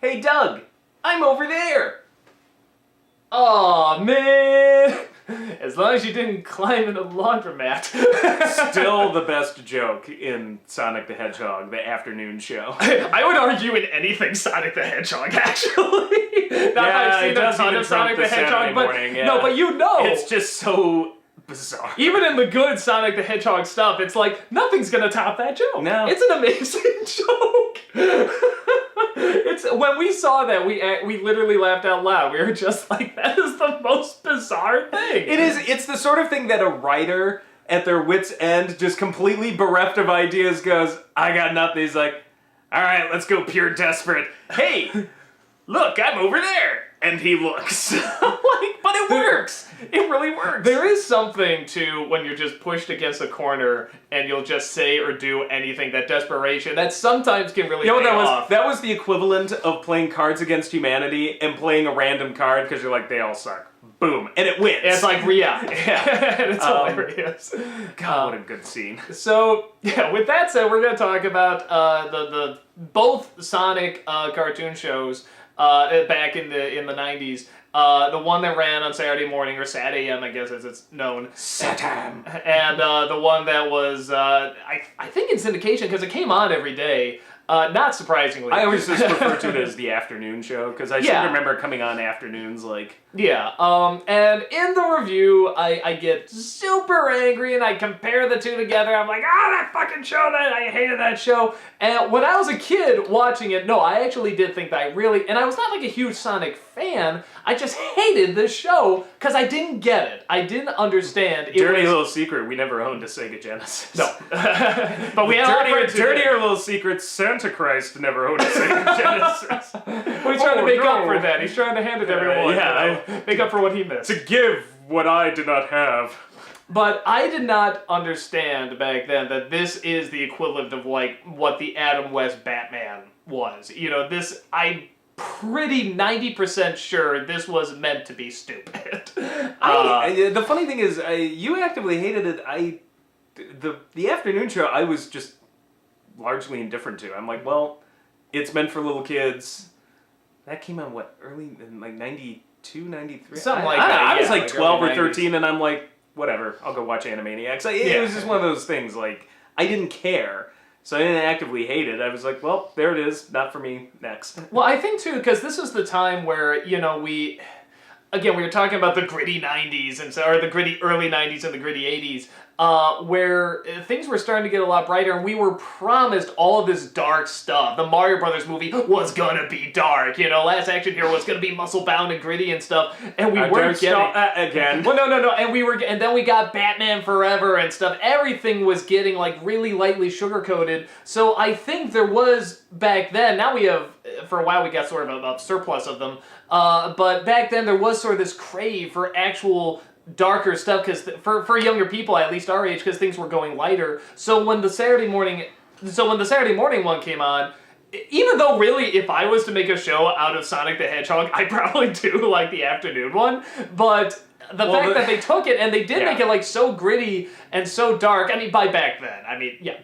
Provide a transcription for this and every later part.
Hey, Doug, I'm over there. Aw, man! As long as you didn't climb in a laundromat. Still the best joke in Sonic the Hedgehog, the afternoon show. I would argue in anything Sonic the Hedgehog, actually. Not that I've seen a ton of Sonic the Hedgehog, but no, but you know. It's just so bizarre. Even in the good Sonic the Hedgehog stuff, it's like, nothing's gonna top that joke. No. It's an amazing joke. When we saw that, we literally laughed out loud. We were just like, that is the most bizarre thing. It is. It's the sort of thing that a writer at their wit's end, just completely bereft of ideas, goes, I got nothing. He's like, all right, let's go pure desperate. Hey, look, I'm over there. And he looks. But it works. It really works. There is something to when you're just pushed against a corner and you'll just say or do anything, that desperation, that sometimes can really pay off. That was the equivalent of playing Cards Against Humanity and playing a random card because you're like, they all suck. Boom. And it wins. And it's like, yeah. And it's hilarious. God, what a good scene. So, yeah, with that said, we're going to talk about the both Sonic cartoon shows back in the 90s. The one that ran on Saturday morning, or Sat AM, I guess as it's known. Satam. And the one that was, I think in syndication, because it came on every day. Not surprisingly. I always just refer to it as the afternoon show, because I seem to remember coming on afternoons, like... Yeah, and in the review, I get super angry, and I compare the two together. I'm like, that fucking show, I hated that show. And when I was a kid watching it, no, I actually did think that I really... And I was not like a huge Sonic fan, I just hated this show, because I didn't get it. I didn't understand. Dirty little secret, we never owned a Sega Genesis. No. But we had dirtier little secret, Santa Christ never owned a Sega Genesis. Well, he's trying to make up for that. He's trying to hand it to everyone. Make up for what he missed. To give what I did not have. But I did not understand back then that this is the equivalent of like what the Adam West Batman was. You know, I'm pretty 90% sure this was meant to be stupid. The funny thing is, you actively hated it. The afternoon show, I was just largely indifferent to. I'm like, well, it's meant for little kids. That came out, early in like 92, 93? Something like that. I was like 12 or 13, and I'm like, whatever, I'll go watch Animaniacs. It was just one of those things, like, I didn't care, so I didn't actively hate it. I was like, well, there it is, not for me, next. Well, I think, too, because this is the time where, you know, we were talking about the gritty 90s, or the gritty early 90s and the gritty 80s, where things were starting to get a lot brighter, and we were promised all of this dark stuff. The Mario Brothers movie was gonna be dark, you know, Last Action Hero was gonna be muscle-bound and gritty and stuff, and we weren't getting... again. Well, no, and then we got Batman Forever and stuff. Everything was getting, like, really lightly sugar-coated, so I think there was, back then, now we have, for a while we got sort of a surplus of them, but back then there was sort of this crave for actual darker stuff, because for younger people, at least our age, because things were going lighter. So when the Saturday morning one came on, even though really, if I was to make a show out of Sonic the Hedgehog, I'd probably do like the afternoon one, but the fact that they took it and they did make it like so gritty and so dark. I mean, by back then,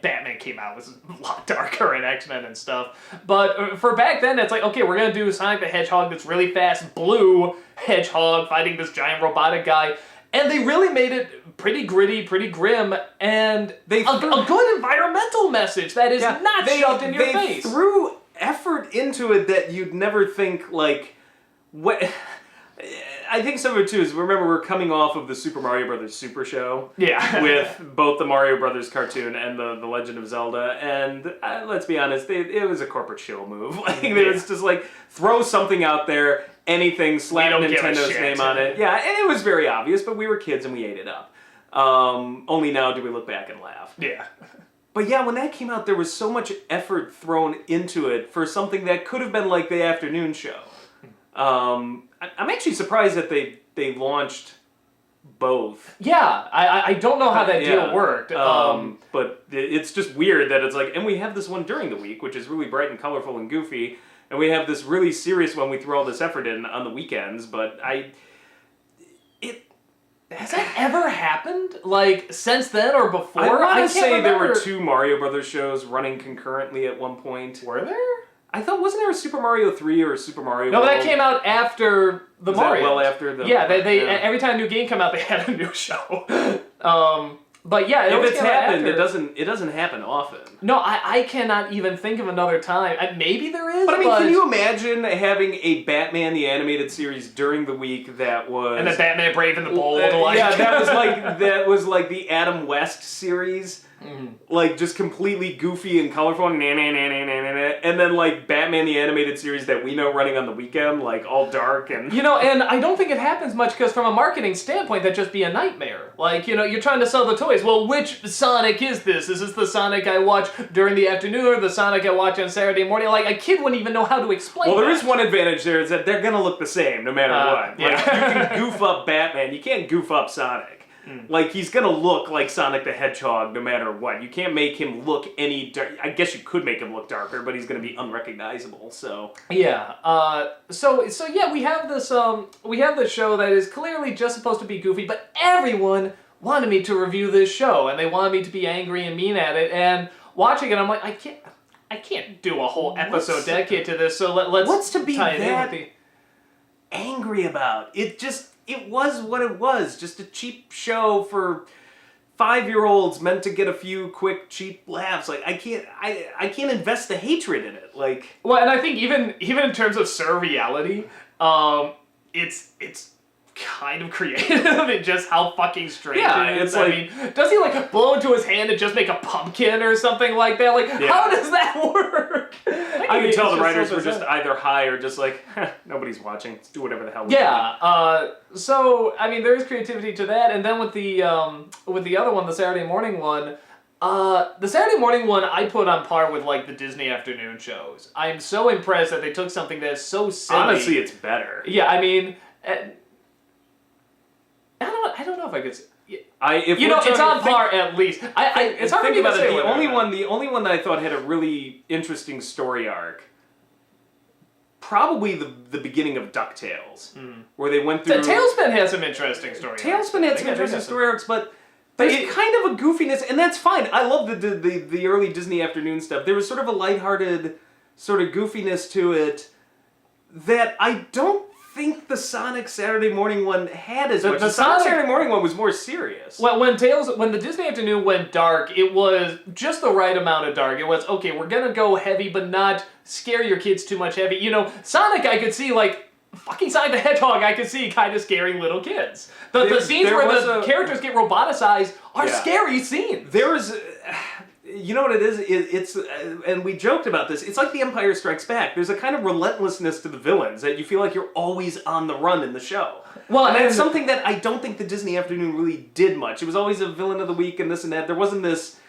Batman came out, was a lot darker, and X-Men and stuff. But for back then, it's like, okay, we're gonna do Sonic the Hedgehog, this really fast blue hedgehog fighting this giant robotic guy. And they really made it pretty gritty, pretty grim, and a good environmental message that is not shoved in your face. They threw effort into it that you'd never think, like, what... I think some of it, too, is, remember, we're coming off of the Super Mario Brothers Super Show. Yeah. With both the Mario Brothers cartoon and the Legend of Zelda, and let's be honest, it was a corporate shill move. Like, it was just like, throw something out there, anything, slap Nintendo's name on it. Yeah, and it was very obvious, but we were kids and we ate it up. Only now do we look back and laugh. Yeah. But yeah, when that came out, there was so much effort thrown into it for something that could have been like the afternoon show. I'm actually surprised that they launched both. Yeah, I don't know how that deal worked. But it's just weird that it's like, and we have this one during the week, which is really bright and colorful and goofy, and we have this really serious one we throw all this effort in on the weekends, but has that ever happened? Like, since then or before? I want to say there were two Mario Brothers shows running concurrently at one point. Were there? I thought, wasn't there a Super Mario 3 or a Super Mario No, World? that came out after the Mario. Well after the... Yeah, every time a new game came out, they had a new show. But yeah, if it's happened, it doesn't happen often. No, I cannot even think of another time. Maybe there is, but I mean, can you imagine having a Batman the Animated Series during the week that was... And the Batman Brave and the Bold, yeah, that was like the Adam West series. Mm-hmm. Like, just completely goofy and colorful, and then, like, Batman the Animated Series that we know running on the weekend, like, all dark and... You know, and I don't think it happens much, because from a marketing standpoint, that'd just be a nightmare. Like, you know, you're trying to sell the toys. Well, which Sonic is this? Is this the Sonic I watch during the afternoon, or the Sonic I watch on Saturday morning? Like, a kid wouldn't even know how to explain Well, there is one advantage there, is that they're gonna look the same, no matter what. Yeah. Like, you can goof up Batman, you can't goof up Sonic. Like, he's gonna look like Sonic the Hedgehog no matter what. You can't make him look any I guess you could make him look darker, but he's gonna be unrecognizable, so... Yeah, so yeah, we have this show that is clearly just supposed to be goofy, but everyone wanted me to review this show, and they wanted me to be angry and mean at it, and watching it, I'm like, I can't do a whole episode dedicated to this, so let's... What's to be tie that angry about? It was what it was, just a cheap show for 5-year-olds meant to get a few quick, cheap laughs. Like, I can't invest the hatred in it. Like, well, and I think even in terms of surreality, it's kind of creative in just how fucking strange it is. Like, I mean, does he like blow into his hand and just make a pumpkin or something like that? Like, how does that work? I can tell the writers were just either high or just like, nobody's watching. Let's do whatever the hell we want. So I mean, there is creativity to that, and then with the other one, the Saturday morning one. The Saturday morning one I put on par with like the Disney afternoon shows. I'm so impressed that they took something that's so silly. Honestly, it's better. Yeah, I mean. I don't know if I could say... it's on par at least. It's hard to think about it. The only one that I thought had a really interesting story arc, probably the beginning of DuckTales, where they went through... Tailspin has some interesting story arcs. Tailspin had some interesting story arcs, but there's kind of a goofiness, and that's fine. I love the early Disney afternoon stuff. There was sort of a lighthearted sort of goofiness to it that I don't think the Sonic Saturday morning one had as much. The Sonic Saturday morning one was more serious. Well, when the Disney afternoon went dark, it was just the right amount of dark. It was, okay, we're gonna go heavy, but not scare your kids too much heavy. You know, Sonic, I could see, like, fucking Sonic the Hedgehog, I could see kind of scaring little kids. The scenes where the characters get roboticized are scary scenes. There was... You know what it is? It's and we joked about this. It's like The Empire Strikes Back. There's a kind of relentlessness to the villains that you feel like you're always on the run in the show. Well, and that's something that I don't think the Disney afternoon really did much. It was always a villain of the week and this and that. There wasn't this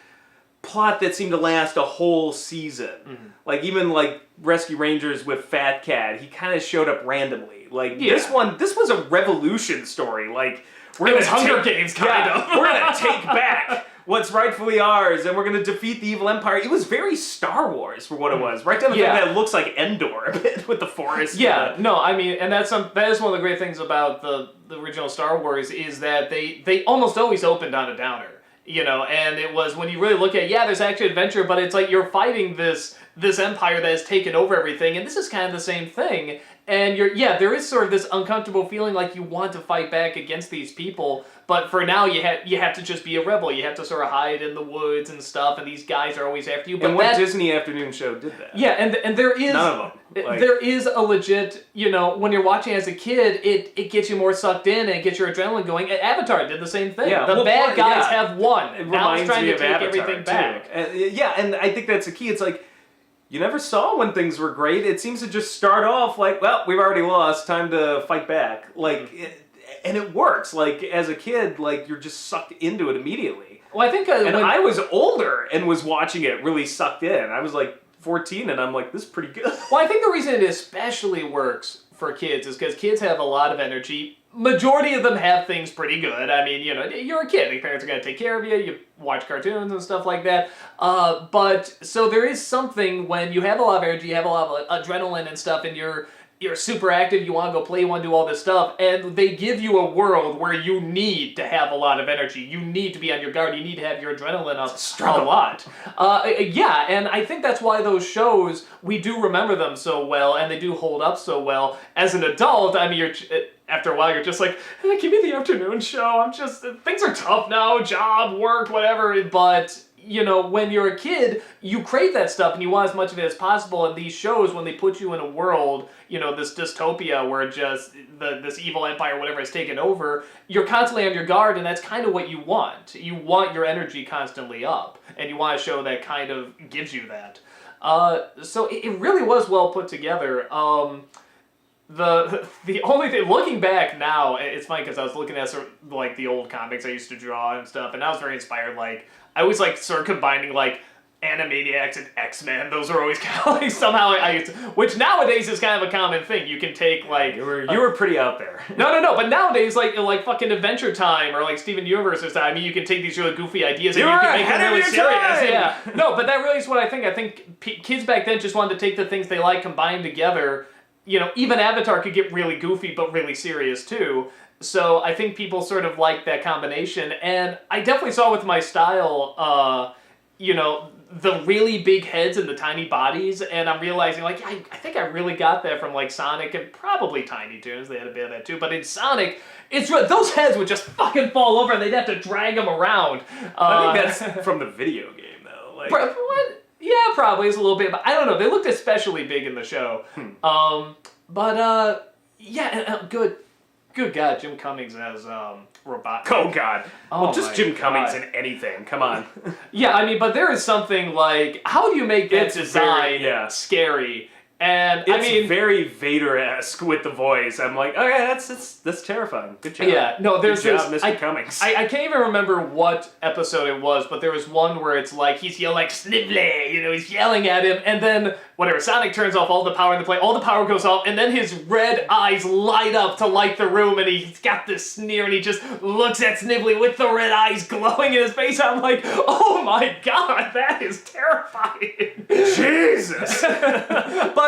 plot that seemed to last a whole season. Mm-hmm. Like, even like Rescue Rangers with Fat Cat, he kind of showed up randomly. Like, this was a revolution story. Like, it was Hunger Games, kind of. We're gonna take back what's rightfully ours, and we're going to defeat the evil empire. It was very Star Wars for what it was. Right down the fact that it looks like Endor a bit with the forest. Yeah, no, I mean, and that is one of the great things about the original Star Wars is that they almost always opened on a downer. You know, and it was, when you really look at it, there's actually adventure, but it's like you're fighting this empire that has taken over everything, and this is kind of the same thing. And there is sort of this uncomfortable feeling like you want to fight back against these people, but for now you have to just be a rebel. You have to sort of hide in the woods and stuff, and these guys are always after you. But and what Disney afternoon show did that? Yeah, and there is none of them. There is a legit, you know, when you're watching as a kid, it gets you more sucked in and it gets your adrenaline going. Avatar did the same thing. Yeah, the bad guys have won. It now reminds it's trying me to of take Avatar everything back. And I think that's the key. It's like, you never saw when things were great. It seems to just start off like, well, we've already lost, time to fight back. Like, and it works. Like, as a kid, like, you're just sucked into it immediately. Well, I think... I was older and was watching it really sucked in. I was like 14 and I'm like, this is pretty good. Well, I think the reason it especially works for kids is because kids have a lot of energy. Majority of them have things pretty good. I mean, you know, you're a kid. Your parents are going to take care of you. You watch cartoons and stuff like that. But so there is something when you have a lot of energy, you have a lot of adrenaline and stuff, and you're you're super active, you want to go play, you want to do all this stuff, and they give you a world where you need to have a lot of energy. You need to be on your guard. You need to have your adrenaline up a lot. Yeah, and I think that's why those shows, we do remember them so well, and they do hold up so well. As an adult, I mean, after a while, you're just like, give me the afternoon show. Things are tough now, job, work, whatever, but... when you're a kid, you crave that stuff and you want as much of it as possible. And these shows, when they put you in a world, this dystopia where just this evil empire, whatever, has taken over, you're constantly on your guard, and that's kind of what you want. You want your energy constantly up, and you want a show that kind of gives you that. So it really was well put together. The only thing, looking back now, it's funny because I was looking at sort of, like the old comics I used to draw and stuff, and I was very inspired. Like, I always like sort of combining like Animaniacs and X-Men. Those are always kind of like somehow which nowadays is kind of a common thing. You can take like you were pretty out there. No. But nowadays, like fucking Adventure Time or like Steven Universe or stuff. I mean, you can take these really goofy ideas and you can make them really serious. Yeah. No, but that really is what I think. I think kids back then just wanted to take the things they like, combine together. Even Avatar could get really goofy but really serious too. So I think people sort of like that combination, and I definitely saw with my style, the really big heads and the tiny bodies, and I'm realizing, like, I think I really got that from, like, Sonic and probably Tiny Toons. They had a bit of that too, but in Sonic, those heads would just fucking fall over and they'd have to drag them around. I think that's from the video game, though. Like, what? Yeah, probably. It's a little bit, but I don't know. They looked especially big in the show. Good God, Jim Cummings as Robotnik. Oh, God. Well, just Jim Cummings in anything. Come on. Yeah, I mean, but there is something like, how do you make that design scary? And it's very Vader-esque with the voice. I'm like, okay, that's terrifying. Good job. Yeah, no, there's Good job, Mr. Cummings. I can't even remember what episode it was, but there was one where it's like he's yelling like Snively, he's yelling at him, and then whatever, Sonic turns off all the power in the plane, all the power goes off, and then his red eyes light up to light the room, and he's got this sneer, and he just looks at Snively with the red eyes glowing in his face. I'm like, oh my God, that is terrifying. Jesus.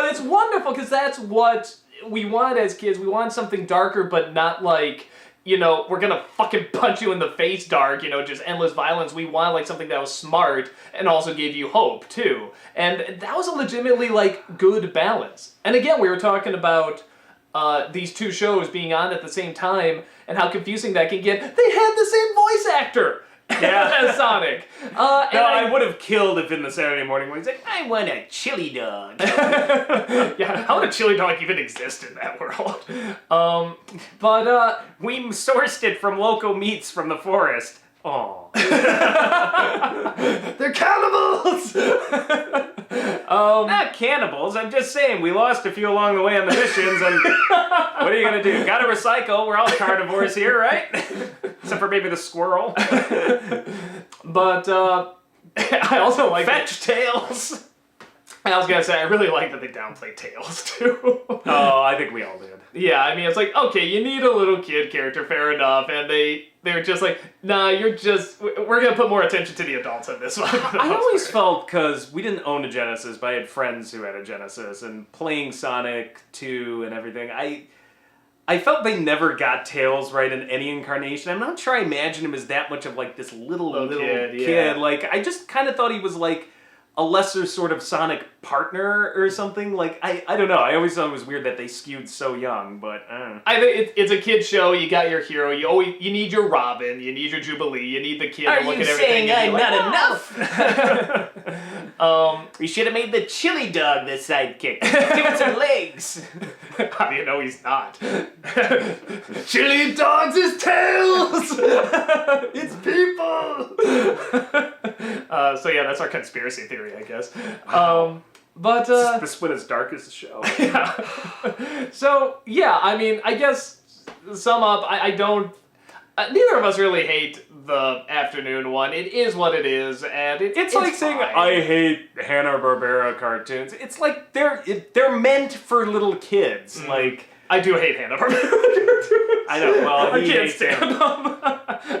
But it's wonderful because that's what we want as kids. We want something darker, but not like, we're gonna fucking punch you in the face dark, just endless violence. We want like something that was smart and also gave you hope too. And that was a legitimately like good balance. And again, we were talking about these two shows being on at the same time and how confusing that can get. They had the same voice actor. As Sonic. I would have killed if in the Saturday morning when he's like, I want a chili dog. Yeah, how would a chili dog even exist in that world? We sourced it from local meats from the forest. Oh. They're cannibals! Not cannibals, I'm just saying, we lost a few along the way on the missions, and what are you gonna do? Gotta recycle, we're all carnivores here, right? Except for maybe the squirrel. But, I also like Fetch Tails! I was gonna say, I really like that they downplay Tails, too. Oh, I think we all did. Yeah, I mean, it's like, okay, you need a little kid character, fair enough, and they're just like, nah, we're gonna put more attention to the adults in this one. I always felt, because we didn't own a Genesis, but I had friends who had a Genesis, and playing Sonic 2 and everything, I felt they never got Tails right in any incarnation. I'm not sure I imagined him as that much of like this little kid. Yeah. Like, I just kind of thought he was like a lesser sort of Sonic partner or something. Like, I don't know. I always thought it was weird that they skewed so young, but I think it's a kid show. You got your hero. You need your Robin. You need your Jubilee. You need the kid to look at everything. Are you saying I'm not enough? We should have made the chili dog the sidekick. Give it some legs. How do you know he's not? Chili dogs is Tails! It's people! So yeah, that's our conspiracy theory, I guess. But the split as dark as the show. Yeah. So yeah, I mean, I guess sum up, I don't. Neither of us really hate the afternoon one. It is what it is, and it's like saying I hate Hanna-Barbera cartoons. It's like they're meant for little kids. Mm. Like, I do hate Hanna-Barbera cartoons. I know. Well, I can't stand them.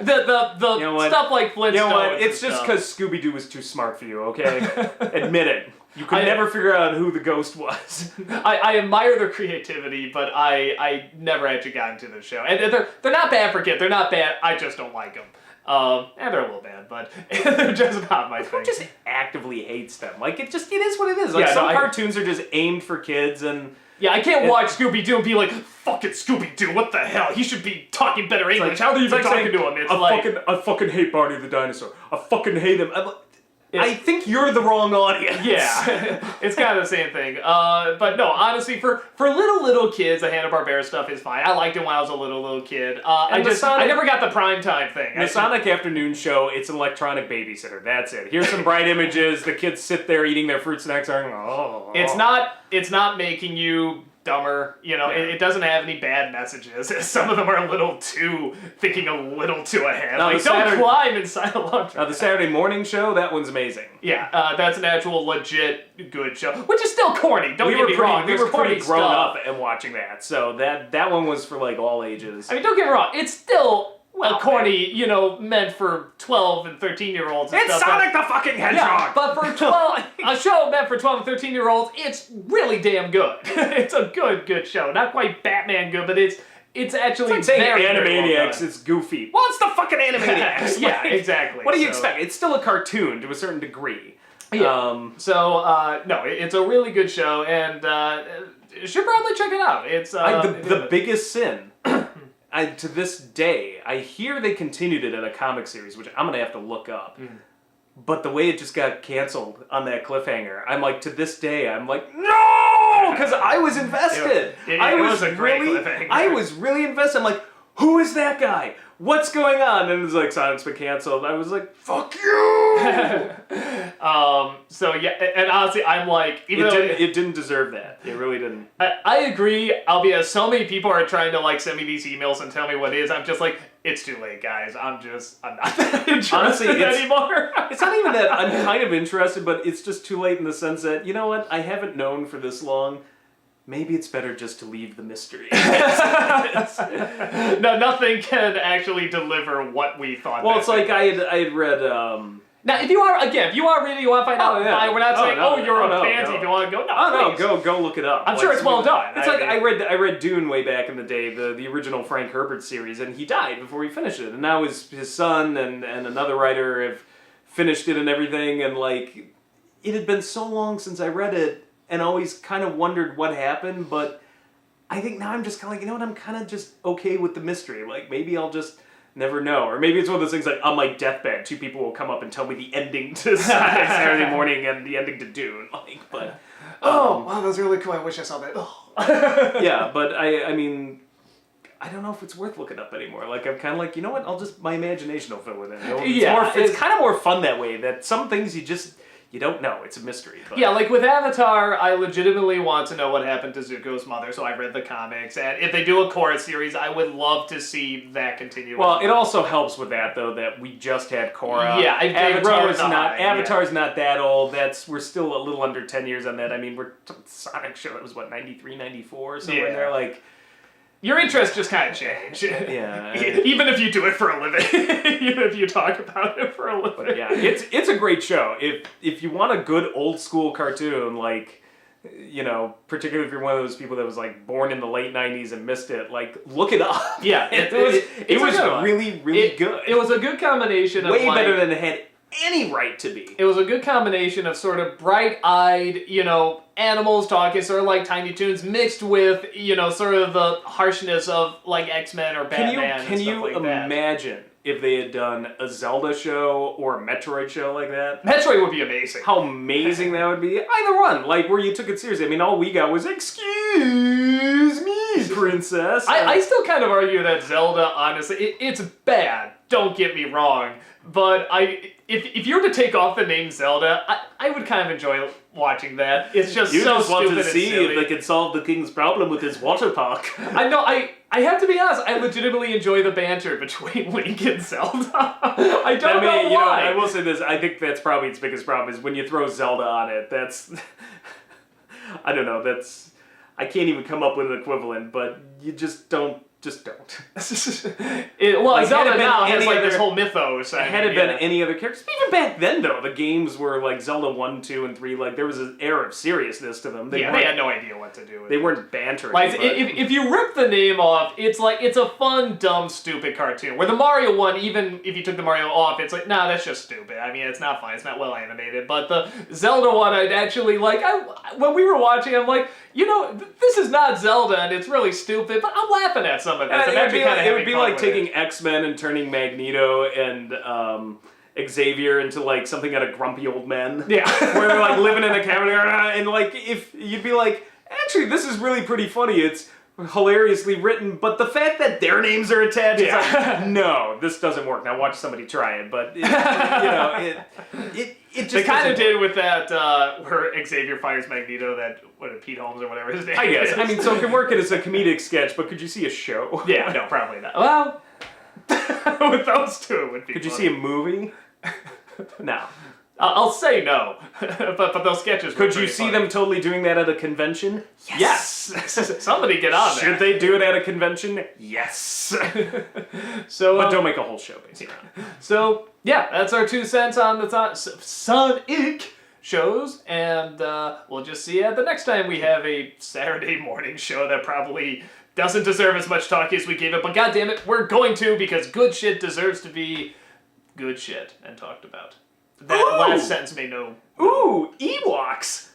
The stuff like Flintstones. You know what? It's just because Scooby-Doo was too smart for you. Okay, admit it. You could never figure out who the ghost was. I admire their creativity, but I never actually got into the show. And they're not bad for kids. They're not bad. I just don't like them. And they're a little bad, but they're just not my thing. Who just actively hates them? Like, it is what it is. Like, some cartoons are just aimed for kids, and... Yeah, I can't watch Scooby-Doo and be like, fucking Scooby-Doo, what the hell? He should be talking better English. How are you even talking to him? It's I fucking hate Barney the dinosaur. I fucking hate him. I think you're the wrong audience. Yeah, it's kind of the same thing. But no, honestly, for little kids, the Hanna-Barbera stuff is fine. I liked it when I was a little kid. I never got the primetime thing. The Sonic Afternoon Show, it's an electronic babysitter. That's it. Here's some bright images. The kids sit there eating their fruit snacks. It's not making you dumber, it doesn't have any bad messages. Some of them are thinking a little too ahead. Now, like, don't climb inside a laundry. Now, the Saturday morning show, that one's amazing. Yeah, that's an actual legit good show, which is still corny. Don't get me wrong. We were pretty grown up and watching that, so that one was for like all ages. I mean, don't get me wrong. It's still corny, meant for 12 and 13-year-olds. It's stuff, Sonic the fucking Hedgehog! Yeah, but for a show meant for 12 and 13-year-olds, it's really damn good. It's a good show. Not quite Batman good, but it's actually it's like saying very, Animaniacs, well it's goofy. Well, it's the fucking Animaniacs! Yeah, exactly. What do you expect? It's still a cartoon to a certain degree. Yeah. No, it's a really good show, and you should probably check it out. It's the biggest sin... to this day, I hear they continued it in a comic series, which I'm going to have to look up. But the way it just got canceled on that cliffhanger, I'm like, to this day, I'm like, no! Because I was invested. It was a great cliffhanger. I was really invested. I'm like, who is that guy? What's going on? And it's like, Sonic's been canceled. I was like, fuck you! So yeah, and honestly, I'm like, it didn't deserve that. It really didn't. I agree. Albeit so many people are trying to like send me these emails and tell me what it is. I'm just like, it's too late, guys. I'm not that interested anymore. It's not even that I'm kind of interested, but it's just too late in the sense that, you know what? I haven't known for this long. Maybe it's better just to leave the mystery. No, nothing can actually deliver what we thought. Well, it's like I had read. Now, if you are reading, you want to find out. Yeah. We're not saying, you're a pansy. If you want to go, go look it up. I'm sure it's well done. It's like I read Dune way back in the day, the original Frank Herbert series, and he died before he finished it. And now his son and another writer have finished it and everything. And like, it had been so long since I read it, and always kind of wondered what happened. But I think now I'm just kind of like, you know what? I'm kind of just okay with the mystery. Like, maybe I'll just never know. Or maybe it's one of those things like, on my deathbed, two people will come up and tell me the ending to Saturday Morning and the ending to Dune. Like, but... wow, that was really cool. I wish I saw that. Yeah, but I mean, I don't know if it's worth looking up anymore. Like, I'm kind of like, you know what? My imagination will fill it in. It's kind of more fun that way, that some things you don't know. It's a mystery. But. Yeah, like with Avatar, I legitimately want to know what happened to Zuko's mother, so I read the comics. And if they do a Korra series, I would love to see that continue. Well, it also helps with that, though, that we just had Korra. Yeah, Avatar's not that old. We're still a little under 10 years on that. I mean, Sonic show, that was, 93, 94, somewhere in there, like... Your interests just kind of change. Yeah. Even if you do it for a living. Even if you talk about it for a living. But yeah, it's a great show. If you want a good old school cartoon, like, particularly if you're one of those people that was like born in the late 90s and missed it, like, look it up. Yeah. It was really, really good. It was a good combination of way better than it had any right to be. It was a good combination of sort of bright-eyed, animals talking, sort of like Tiny Toons, mixed with, sort of the harshness of like X-Men or Batman. Can you imagine if they had done a Zelda show or a Metroid show like that? Metroid would be amazing. How amazing that would be. Either one, like where you took it seriously. I mean, all we got was, excuse me, princess. I still kind of argue that Zelda, honestly, it's bad. Don't get me wrong. But if you were to take off the name Zelda, I would kind of enjoy watching that. It's just you so just want stupid to see and silly. if they can solve the king's problem with his water park. I know. I have to be honest. I legitimately enjoy the banter between Link and Zelda. I don't know why. I will say this. I think that's probably its biggest problem is when you throw Zelda on it. That's I don't know. I can't even come up with an equivalent. But you just don't just don't. Zelda now has like this whole mythos. Had it been any other characters, even back then though, the games were like Zelda 1, 2, and 3. Like there was an air of seriousness to them. They had no idea what to do with it. They weren't bantering. Like if you rip the name off, it's a fun, dumb, stupid cartoon. Where the Mario one, even if you took the Mario off, it's like, nah, that's just stupid. I mean, it's not fun. It's not well animated. But the Zelda one, I'd actually like. When we were watching, I'm like, this is not Zelda, and it's really stupid. But I'm laughing at some of this. It would be like taking X-Men and turning Magneto and Xavier into like something out of Grumpy Old Men. Yeah. Where they're like living in a cabin and like if you'd be like, actually this is really pretty funny. It's hilariously written, but the fact that their names are attached, it's like, no, this doesn't work. Now watch somebody try it. But it just they kind of did with that where Xavier fires Magneto, Pete Holmes or whatever his name I guess. is. I mean, so it can work it as a comedic sketch, but could you see a show? Yeah, no, probably not. Well, with those two, it would be Could funny. you see a movie? No. I'll say no, but those sketches were Could you see funny. them totally doing that at a convention? Yes! Somebody get on that. Should they do it at a convention? Yes! So, but don't make a whole show based around it. So, yeah, that's our 2 cents on the Sonic shows, and we'll just see you the next time we have a Saturday morning show that probably doesn't deserve as much talk as we gave it, but goddammit, we're going to, because good shit deserves to be good shit and talked about. That last sentence made no... Ooh, Ewoks!